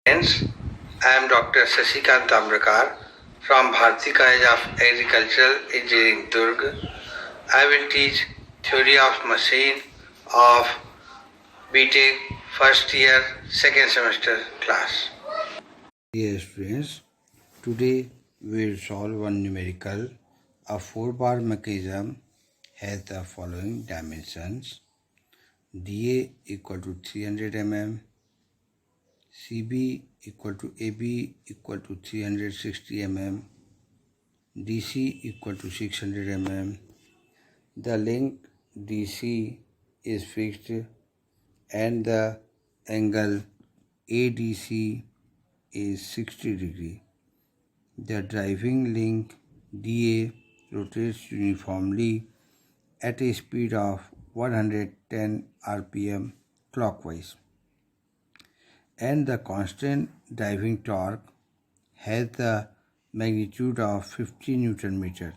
Friends, I am Dr. Tamrakar from Bhartiya College of Agricultural Engineering, Durg. I will teach theory of machine of BTech first year, second semester class. Dear students, today we will solve one numerical. A 4-bar mechanism has the following dimensions: dA equal to 300 mm, CB equal to AB equal to 360 mm, DC equal to 600 mm. The length DC is fixed and the angle ADC is 60 degree. The driving link dA rotates uniformly at a speed of 110 rpm clockwise, and the constant driving torque has the magnitude of 50 Newton meter.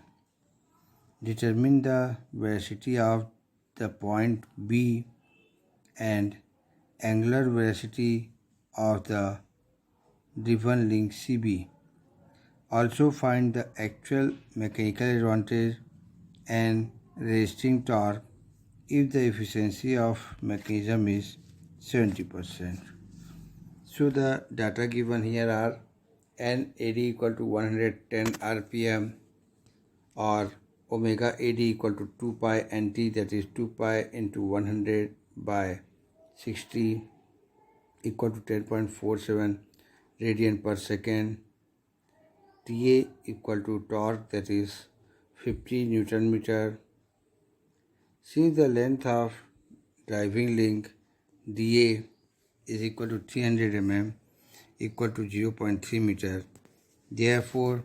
Determine the velocity of the point B and angular velocity of the driven link CB. Also find the actual mechanical advantage and resisting torque if the efficiency of mechanism is 70%. So the data given here are NAD equal to 110 rpm or omega AD equal to 2 pi NT, that is 2 pi into 100 by 60 equal to 10.47 radian per second. TA equal to torque, that is 50 Newton meter. Since the length of driving link dA is equal to 300 mm equal to 0.3 meter, therefore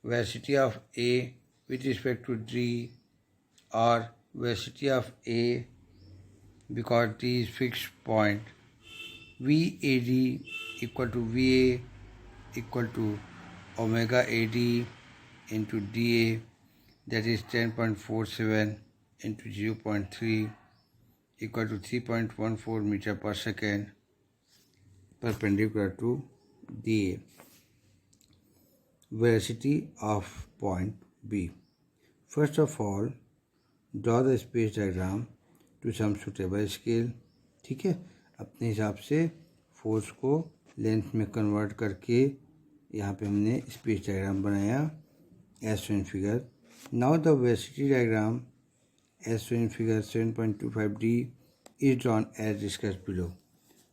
velocity of A with respect to D, or velocity of A because D is fixed point, VAD equal to VA equal to omega AD into dA, that is 10.47 into 0.3 equal to 3.14 meter per second, perpendicular to dA. Velocity of point B. First of all, draw the space diagram to some suitable scale. ठीक है, अपने हिसाब से force को length में convert करके यहाँ पे हमने स्पेस डायग्राम बनाया as shown in figure. Now the velocity diagram as shown in figure 7.25D is drawn as discussed below.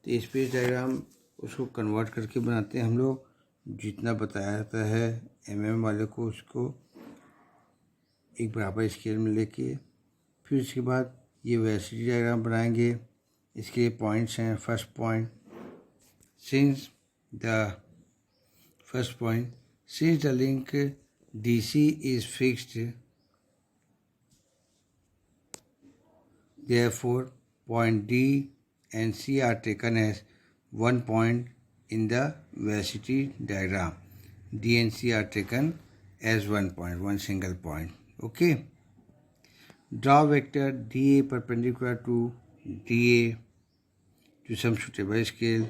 तो स्पेस डायग्राम उसको कन्वर्ट करके बनाते हैं हम लोग, जितना बताया जाता है mm वाले को उसको एक बराबर स्केल में लेके, फिर उसके बाद ये वेलोसिटी डायग्राम बनाएंगे. इसके लिए पॉइंट्स हैं. First point, since the link DC is fixed, therefore point D and C are taken as one point in the velocity diagram. D and C are taken as one point, one single point. Okay. Draw vector dA perpendicular to dA to some suitable scale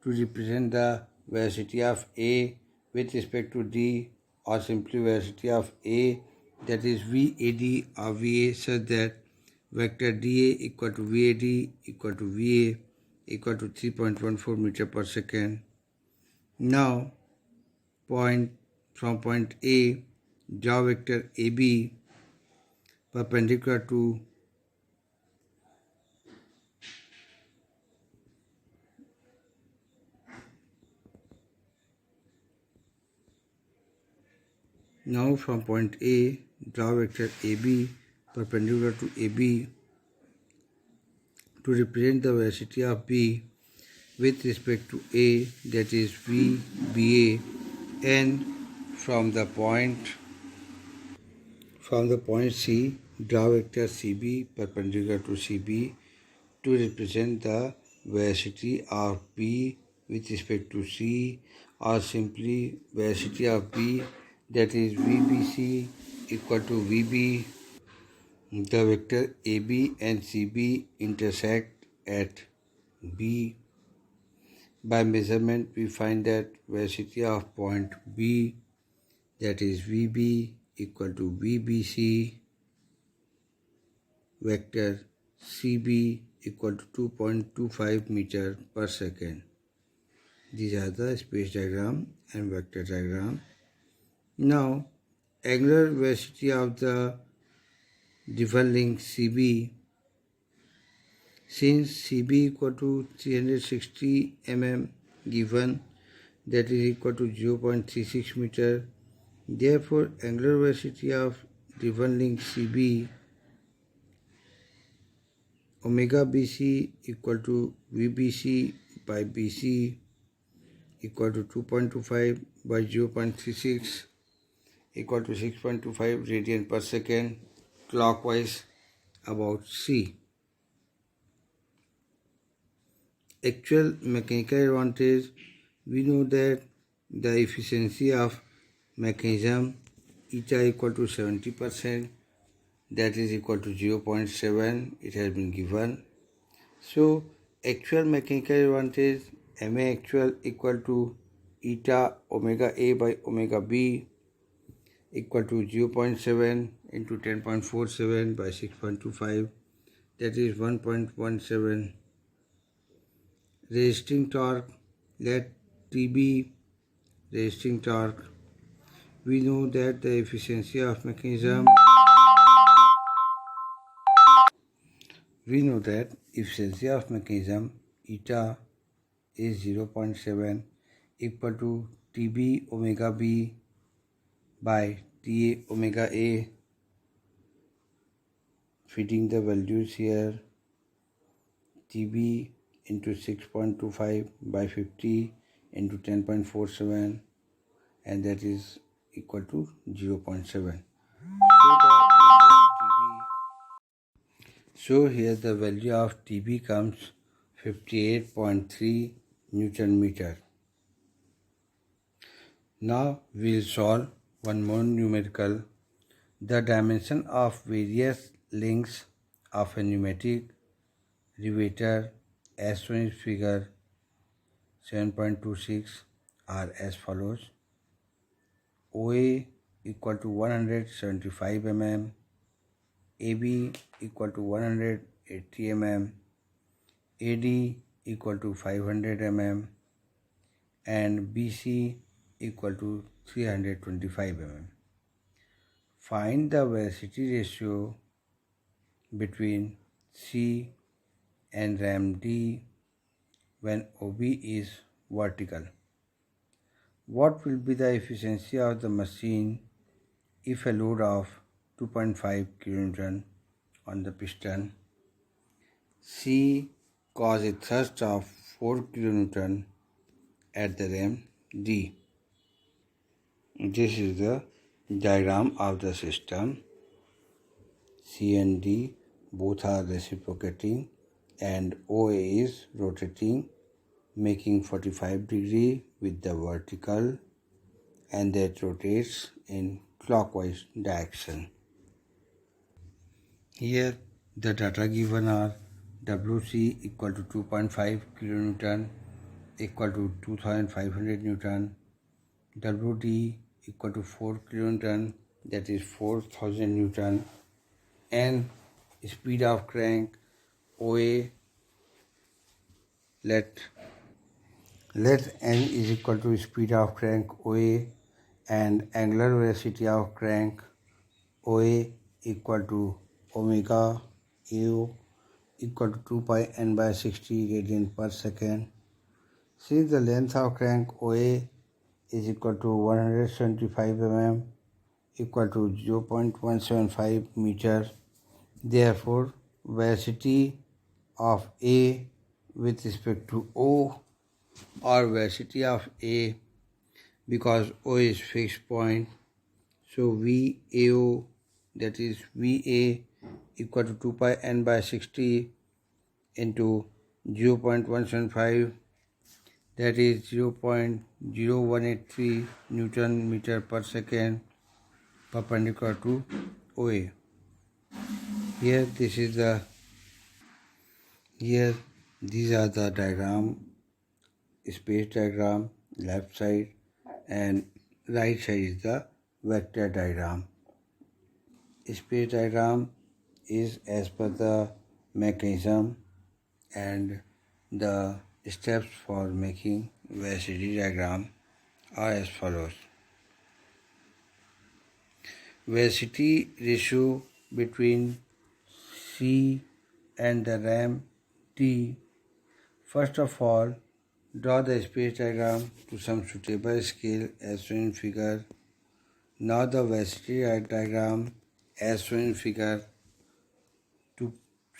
to represent the velocity of A with respect to D, or simply velocity of A, that is VAD or VA, such that vector dA equal to VAD equal to VA equal to 3.14 meter per second. Now from point A, draw vector AB perpendicular to from point A, draw vector AB perpendicular to AB to represent the velocity of B with respect to A, that is VBA, and from the point C, draw vector CB perpendicular to CB to represent the velocity of B with respect to C, or simply velocity of B, that is VBC equal to VB. The vector AB and CB intersect at B. By measurement, we find that velocity of point B, that is VB, equal to VBC vector CB equal to 2.25 meter per second. These are the space diagram and vector diagram. Now, angular velocity of the different link CB, since CB equal to 360 mm given, that is equal to 0.36 meter. Therefore, angular velocity of different link CB omega BC equal to VBC by BC equal to 2.25 by 0.36 equal to 6.25 radian per second clockwise about C. Actual mechanical advantage, we know that the efficiency of mechanism eta equal to 70%, that is equal to 0.7, it has been given. So actual mechanical advantage ma actual equal to eta omega A by omega B equal to 0.7 into 10.47 by 6.25, that is 1.17. Resisting torque, let T be resisting torque. We know that the efficiency of mechanism eta is 0.7 equal to TB omega B by TA omega A. Fitting the values here, TB into 6.25 by 50 into 10.47, and that is equal to 0.7. So here the value of TB comes 58.3 Newton meter. Now we will solve one more numerical. The dimension of various links of a pneumatic riveter as shown in figure 7.26 are as follows. OA equal to 175 mm, AB equal to 180 mm, AD equal to 500 mm, and BC equal to 325 mm. Find the velocity ratio between C and ram D when OB is vertical. What will be the efficiency of the machine if a load of 2.5 kN on the piston? C cause a thrust of 4 kN at the ram D. This is the diagram of the system. C and D both are reciprocating and OA is rotating, making 45 degree with the vertical, and that rotates in clockwise direction. Here the data given are WC equal to 2.5 kN equal to 2500 Newton, WD equal to 4 kN, that is 4000 Newton, and speed of crank OA, let n is equal to speed of crank OA, and angular velocity of crank OA equal to omega AO equal to 2 pi n by 60 radian per second. Since the length of crank OA is equal to 175 mm equal to 0.175 meter, therefore velocity of A with respect to O, or velocity of A, because O is fixed point, so VAO, that is VA equal to 2 pi n by 60 into 0.175, that is 0.0183 Newton meter per second perpendicular to OA. Here these are the diagram space diagram, left side, and right side is the vector diagram. Space diagram is as per the mechanism and the steps for making velocity diagram are as follows. Velocity ratio between C and the ram T. First of all, draw the space diagram to some suitable scale as shown in figure. Now the velocity diagram as shown in figure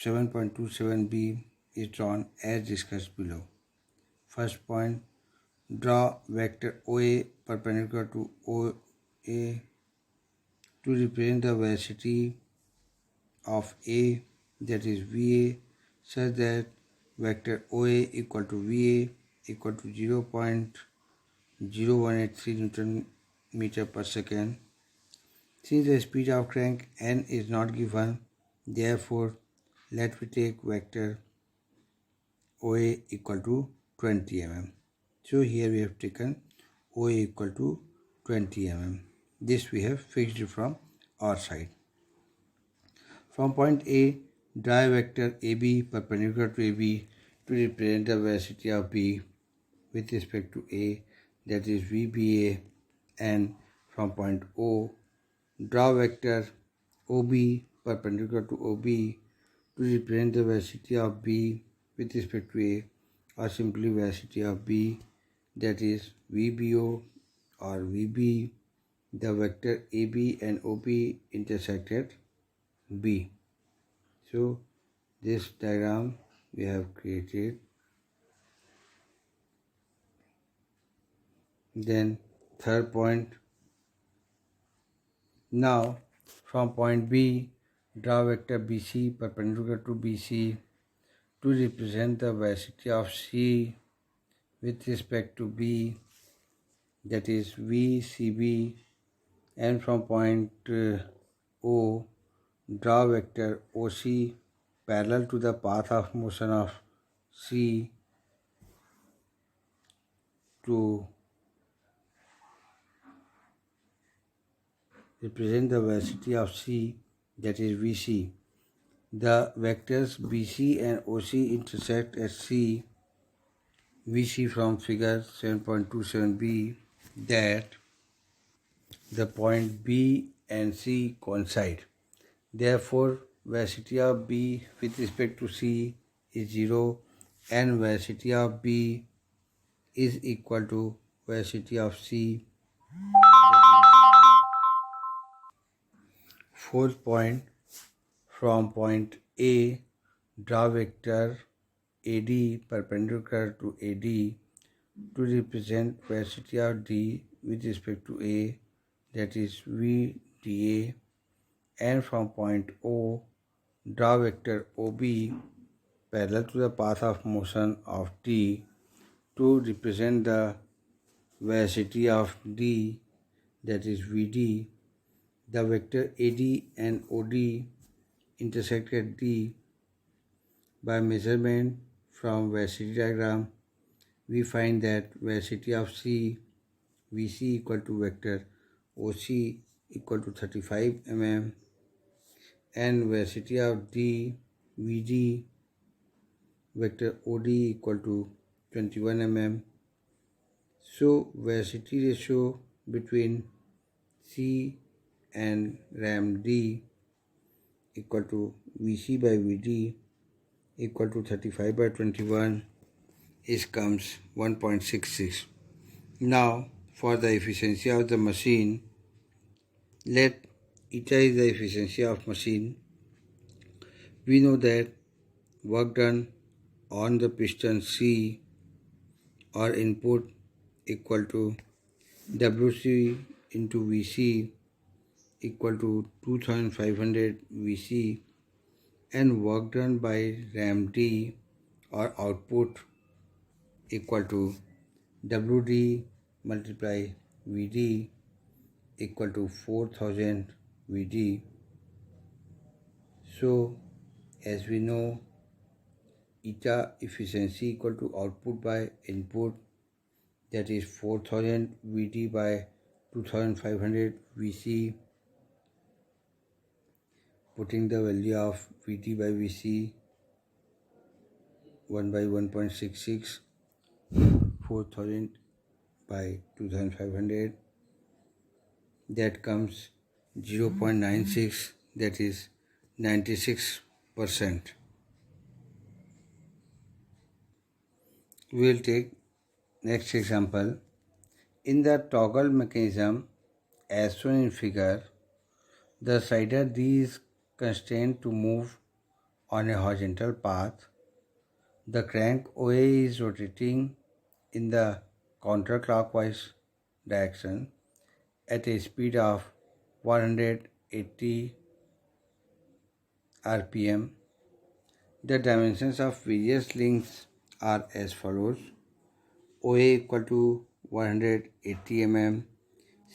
7.27b is drawn as discussed below. First point, draw vector OA perpendicular to OA to represent the velocity of A, that is VA, such that vector OA equal to VA equal to 0.0183 Newton meter per second. Since the speed of crank n is not given, therefore let me take vector OA equal to 20 mm. So here we have taken OA equal to 20 mm. This we have fixed from our side. From point A, draw a vector AB perpendicular to AB to represent the velocity of B with respect to A, that is VBA, and from point O, draw vector OB perpendicular to OB to represent the velocity of B with respect to A, or simply velocity of B, that is VBO or VB. The vector AB and OB intersect at B. So this diagram we have created. Then third point. Now from point B, draw vector BC perpendicular to BC to represent the velocity of C with respect to B, that is VCB, and from point O, draw vector OC parallel to the path of motion of C to represent the velocity of C, that is VC. The vectors BC and OC intersect at C. We see from figure 7.27b that the point B and C coincide. Therefore, velocity of B with respect to C is 0 and velocity of B is equal to velocity of C. Fourth point, from point A, draw vector AD perpendicular to AD to represent velocity of D with respect to A, that is VDA, and from point O, draw vector OB parallel to the path of motion of T to represent the velocity of D, that is VD. The vector AD and OD intersect at D. By measurement from velocity diagram, we find that velocity of C, VC equal to vector OC equal to 35 mm, and velocity of D, VD, vector OD equal to 21 mm. So velocity ratio between C and ram D equal to VC by VD equal to 35 by 21 comes 1.66. Now for the efficiency of the machine, let eta is the efficiency of machine. We know that work done on the piston C or input equal to WC into VC equal to 2500 VC, and work done by ram D or output equal to WD multiply VD equal to 4000 VD. So as we know, eta efficiency equal to output by input that is 4000 Vt by 2500 Vc, putting the value of Vt by Vc 1 by 1.66, 4000 by 2500, that comes 0.96, that is 96%. We will take next example. In the toggle mechanism as shown in figure, the slider D is constrained to move on a horizontal path. The crank OA is rotating in the counterclockwise direction at a speed of 180 rpm. The dimensions of various links are as follows: OA equal to 180 mm,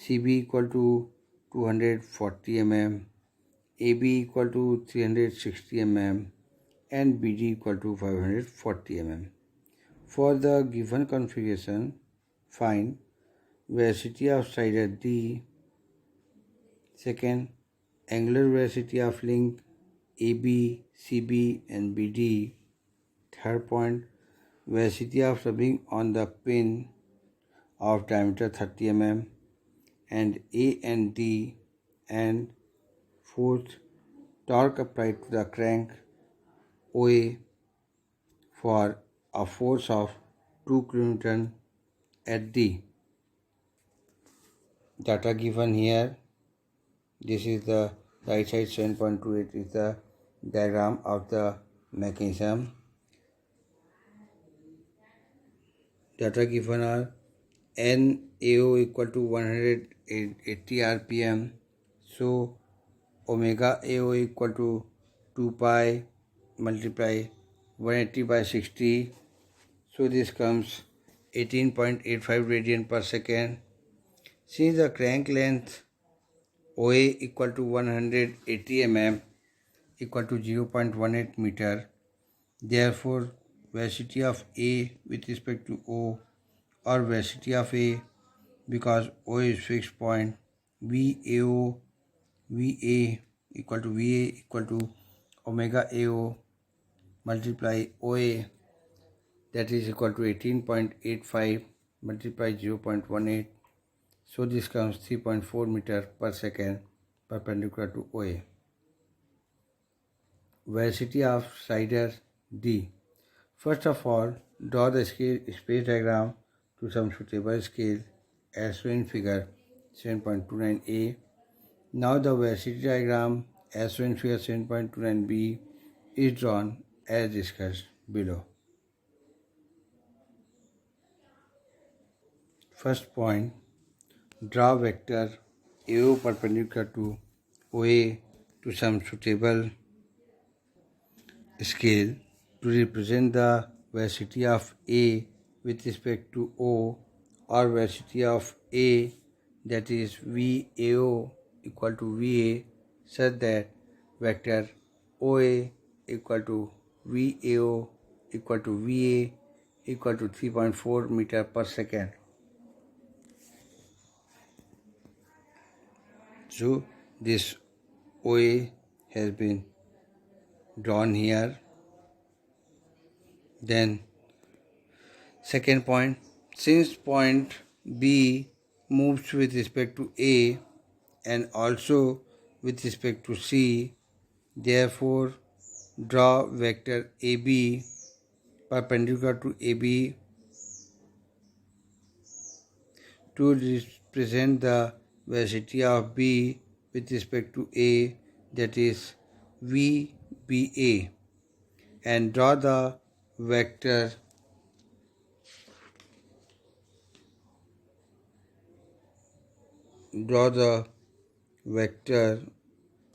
CB equal to 240 mm, AB equal to 360 mm, and BD equal to 540 mm. For the given configuration, find velocity of slider D. Second, angular velocity of link AB, CB and BD. Third point, velocity of rubbing on the pin of diameter 30 mm and A and D. And fourth, torque applied to the crank OA for a force of 2 kN at D. Data given here. This is the right side 7.28 is the diagram of the mechanism. Data given are NAO equal to 180 rpm. So omega AO equal to 2 pi multiply 180 by 60. So this comes 18.85 radian per second. Since the crank length OA equal to 180 mm equal to 0.18 meter, therefore velocity of A with respect to O, or velocity of A, because O is fixed point, VA equal to omega AO multiply OA, that is equal to 18.85 multiply 0.18. So this comes 3.4 meter per second perpendicular to OA. Velocity of slider D. First of all, draw the space diagram to some suitable scale as shown in figure 7.29a. Now the velocity diagram as shown in figure 7.29b is drawn as discussed below. First point, draw vector AO perpendicular to OA to some suitable scale to represent the velocity of A with respect to O, or velocity of A, that is VAO equal to VA, such that vector OA equal to VAO equal to VA equal to 3.4 meter per second. So this OA has been drawn here. Then second point, since point B moves with respect to A and also with respect to C, therefore draw vector AB perpendicular to AB to represent the velocity of B with respect to A, that is VBA, and draw the vector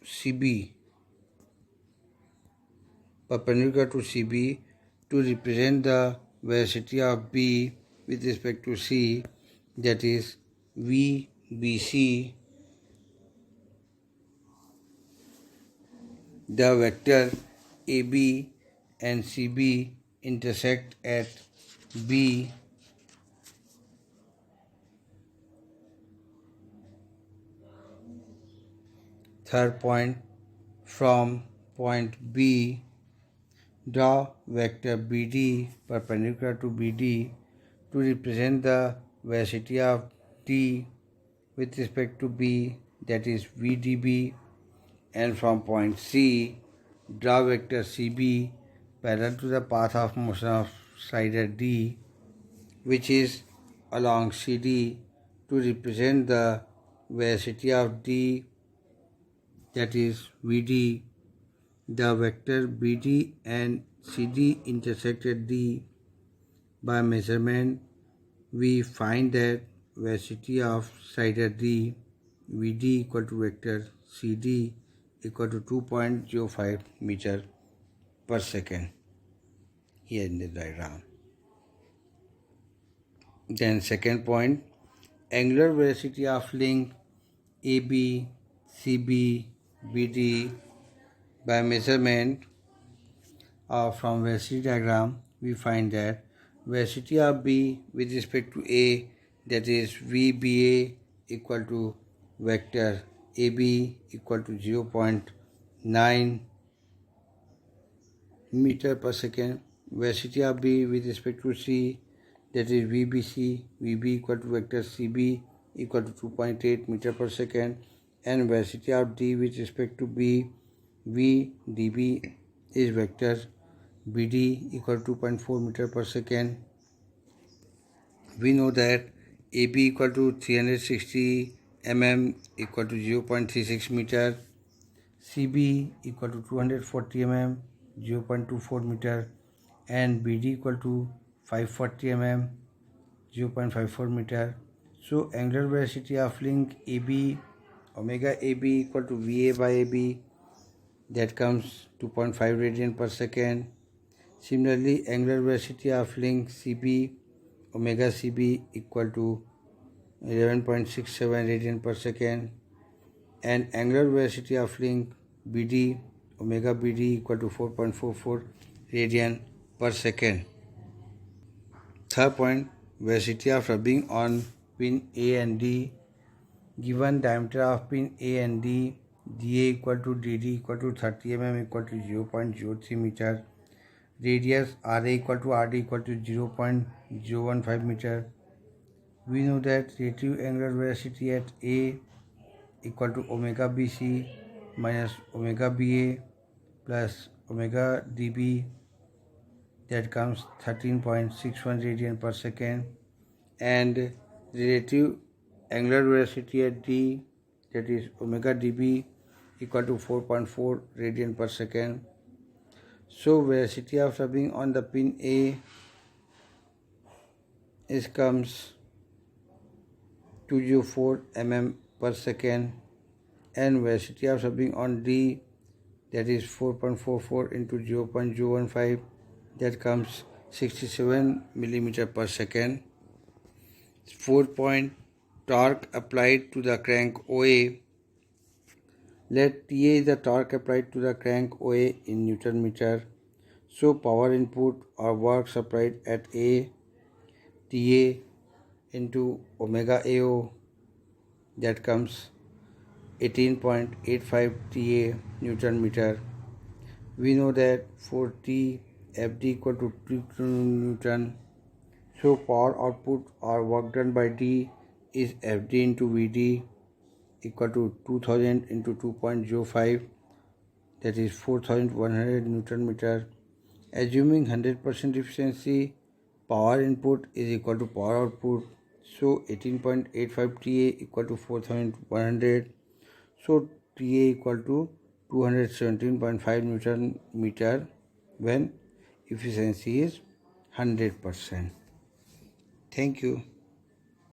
CB perpendicular to CB to represent the velocity of B with respect to C, that is VBC. The vector AB and CB intersect at B Third point, from point B, draw vector BD perpendicular to BD to represent the velocity of D with respect to B, that is VDB, and from point C, draw vector CB parallel to the path of motion of slider D, which is along CD, to represent the velocity of D, that is VD. The vector BD and CD intersect at D. By measurement, we find that velocity of slider D, VD equal to vector CD equal to 2.05 meter per second here in the diagram. Then second point, angular velocity of link AB, CB, BD. By measurement from velocity diagram, we find that velocity of B with respect to A, that is VBA equal to vector AB equal to 0.9 meter per second. Velocity of B with respect to C, that is VBC, VB equal to vector CB equal to 2.8 meter per second, and velocity of D with respect to B, VDB is vector BD equal to 2.4 meter per second. We know that AB equal to 360 mm equal to 0.36 meter, CB equal to 240 mm 0.24 meter, and BD equal to 540 mm 0.54 meter. So angular velocity of link AB, omega AB equal to VA by AB, that comes 2.5 radian per second. Similarly, angular velocity of link CB, omega CB equal to 11.67 radian per second, and angular velocity of link BD, omega BD equal to 4.44 radian per second. Third point, velocity of rubbing on pin A and D. Given diameter of pin A and D, DA equal to DD equal to 30 mm equal to 0.03 meter. Radius RA equal to RD equal to 0.015 meter. We know that relative angular velocity at A equal to omega BC minus omega BA plus omega DB, that comes 13.61 radian per second, and relative angular velocity at D, that is omega DB equal to 4.4 radian per second. So velocity of rubbing on the pin A comes 204 mm per second, and velocity of rubbing on D, that is 4.44 into 0.015, that comes 67 millimeter per second. Fourth point, torque applied to the crank OA. Let TA is the torque applied to the crank OA in Newton meter. So power input or work supplied at A, TA into omega AO, that comes 18.85 TA Newton meter. We know that for T, FD equal to 2 Newton. So power output or work done by D is FD into VD equal to 2000 into 2.05, that is 4100 Newton meter. Assuming 100% efficiency, power input is equal to power output. So 18.85 TA equal to 4100. So TA equal to 217.5 Newton meter when efficiency is 100%. Thank you.